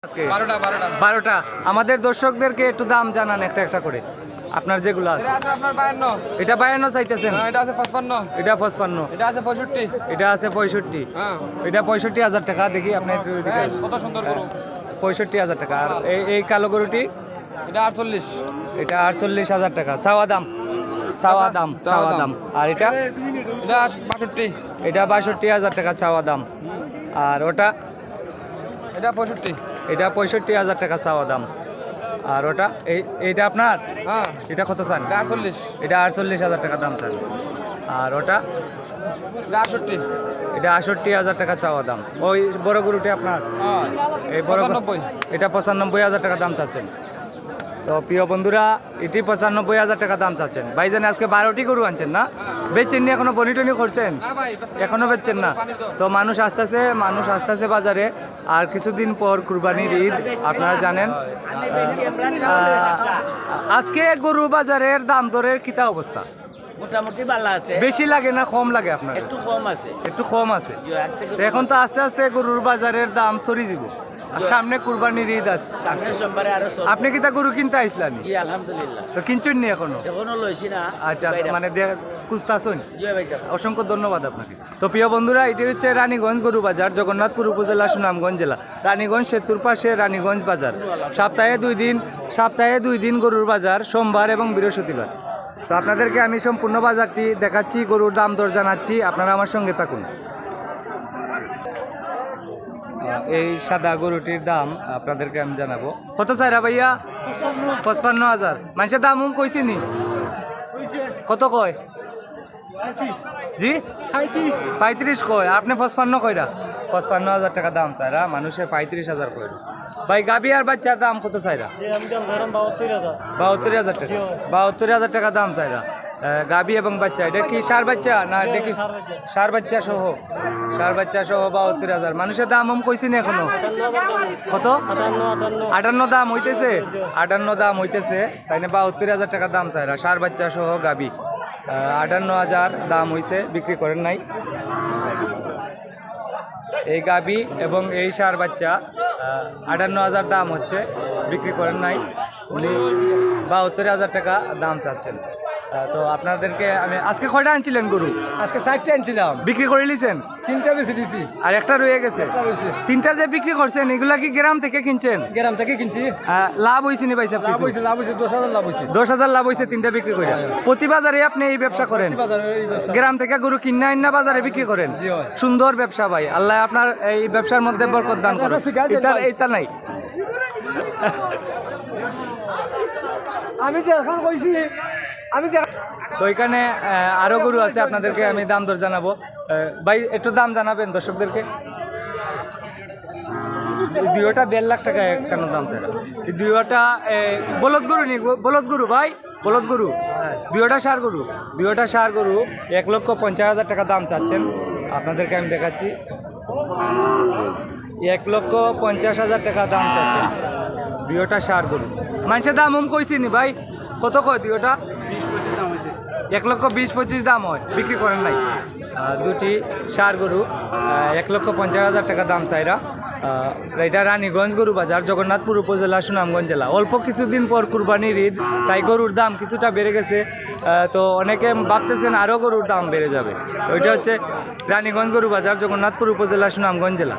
12টা আমাদের দর্শকদেরকে একটু দাম জানান একটা একটা করে আপনার যেগুলো আছে। এটা 52 চাইতেছেন, এটা আছে 55, এটা 55, এটা আছে 65, এটা আছে 65, এটা 65,000 টাকা। দেখি আপনি একটু কত সুন্দর গরু, 65,000 টাকা। আর এই কালো গরুটি এটা 48, এটা 48,000 টাকা চাওয়া দাম, চাওয়া দাম, চাওয়া দাম। আর এটা এটা 62, এটা 62,000 টাকা চাওয়া দাম। আর ওটা এটা 65, এটা 65,000 টাকা চাওয়া দাম। আর ওটা এইটা আপনার, হ্যাঁ এটা কত চান? এটা 48, এটা 48,000 টাকা দাম চান। আর ওটা এটা 68, এটা 68,000 টাকা চাওয়া দাম। ওই বড় গরুটি আপনার, হ্যাঁ এই বড় 95, এটা 95,000 টাকা দাম চাচ্ছেন। তো প্রিয় বন্ধুরা, এটি 95,000 টাকা দাম চাচ্ছেন। ভাইজান আজকে 12টি গরু আনছেন না? বেচছেন নি এখনো? বনিটনি করছেন? না ভাই এখনো বেচছেন না? তো মানুষ আসতেছে বাজারে। আর কিছুদিন পর কুরবানির ঈদ, আপনারা জানেন। আজকে গরু বাজারের দাম দরের কিতা অবস্থা? মোটামুটি ভালো আছে, বেশি লাগে না কম লাগে আপনার? একটু কম আছে। একটু কম আছে। তো এখন তো আস্তে আস্তে গরুর বাজারের দাম সরি যাব। আর সামনে কুরবানির ঈদ আছে। সামনের সোমবারে আরো আপনি কি তা গরু কিনতে আইসলেন? জি আলহামদুলিল্লাহ। তো কিনছেন নি এখনো? এখনো লইছি না। আচ্ছা, মানে খুঁজতাছুন। জি ভাই সাহেব। অসংখ্য ধন্যবাদ আপনাকে। তো প্রিয় বন্ধুরা, এটি হচ্ছে রানীগঞ্জ গরু বাজার, জগন্নাথপুর উপজেলা, সুনামগঞ্জ জেলা। রানীগঞ্জ সেতুর পাশে রানীগঞ্জ বাজার। সপ্তাহে দুই দিন গরুর বাজার, সোমবার এবং বৃহস্পতিবার। তো আপনাদেরকে আমি সম্পূর্ণ বাজারটি দেখাচ্ছি, গরুর দাম দর জানাচ্ছি, আপনারা আমার সঙ্গে থাকুন। এই সাদা গরুটির দাম আপনাদেরকে আমি জানাবো। কত চাইরা ভাইয়া? 55,000। মানুষের দাম কইছি নি? কত কয়? জি 35 কয়, আপনি 55 কয়রা? 55,000 টাকা দাম চাইরা, মানুষের 35,000 কয়। ভাই গাবি আর বাচ্চার দাম কত চাইরা? 72,000 টাকা। 72,000 টাকা দাম চাইরা গাবি এবং বাচ্চা। এটা কি সার বাচ্চা না? এটা কি সার বাচ্চা সহ? সার বাচ্চা সহ 72,000। মানুষের দাম কইছি না এখনো? কত? 58 দাম হইতেছে। 58 দাম হইতেছে, তাই না? 72,000 টাকা দাম চাইরা সার বাচ্চা সহ গাবি। 58,000 দাম হইছে, বিক্রি করেন নাই। এই গাবি এবং এই সার বাচ্চা 58,000 দাম হচ্ছে, বিক্রি করেন নাই। উনি 72,000 টাকা দাম চাচ্ছেন। তো আপনাদেরকে আমি আজকে কয়টা আনছিলেন গরু? আজকে 4টা আনছিলাম, বিক্রি করে নিছেন? 3টা বেশি দিছি, আর একটা রয়ে গেছে। 3টা যে বিক্রি করছেন, এগুলা কি গ্রাম থেকে কিনছেন? গ্রাম থেকে কিনছি। লাভ হইছে নি ভাই সাহেব? লাভ হয়েছে 10,000 লাভ হয়েছে। 10,000 লাভ হয়েছে 3টা বিক্রি করে। প্রতি বাজারে আপনি এই ব্যবসা করেন? গ্রাম থেকে গরু কিনা আইনা বাজারে বিক্রি করেন? সুন্দর ব্যবসা ভাই, আল্লাহ আপনার এই ব্যবসার মধ্যে বরকত দান করেন। এটা নাই আমি যে এখন কইছি, তো এখানে আরো গরু আছে, আপনাদেরকে আমি দাম দর জানাবো। ভাই একটু দাম জানাবেন দর্শকদেরকে। দুইটা 1.5 লাখ টাকা কেন দাম স্যার? দুইটা বলদ গরু নি? বলদ গরু ভাই, বলদ গরু। দুইটা সার গরু, 1,50,000 টাকা দাম চাচ্ছেন। আপনাদেরকে আমি দেখাচ্ছি, 1,50,000 টাকা দাম চাচ্ছেন দুইটা সার গরু। মানুষের দাম কইছি নি ভাই? কত কয় দুইটা? 1,20,25 দাম হয়, বিক্রি করেন নাই। দুটি সার গরু 1,50,000 টাকা দাম চাইরা। এটা রানীগঞ্জ গরু বাজার, জগন্নাথপুর উপজেলা, সুনামগঞ্জ জেলা। অল্প কিছুদিন পর কুরবানির ঈদ, তাই গরুর দাম কিছুটা বেড়ে গেছে। তো অনেকে ভাবতেছেন আরও গরুর দাম বেড়ে যাবে। ওইটা হচ্ছে রানীগঞ্জ গরু বাজার, জগন্নাথপুর উপজেলা, সুনামগঞ্জ জেলা।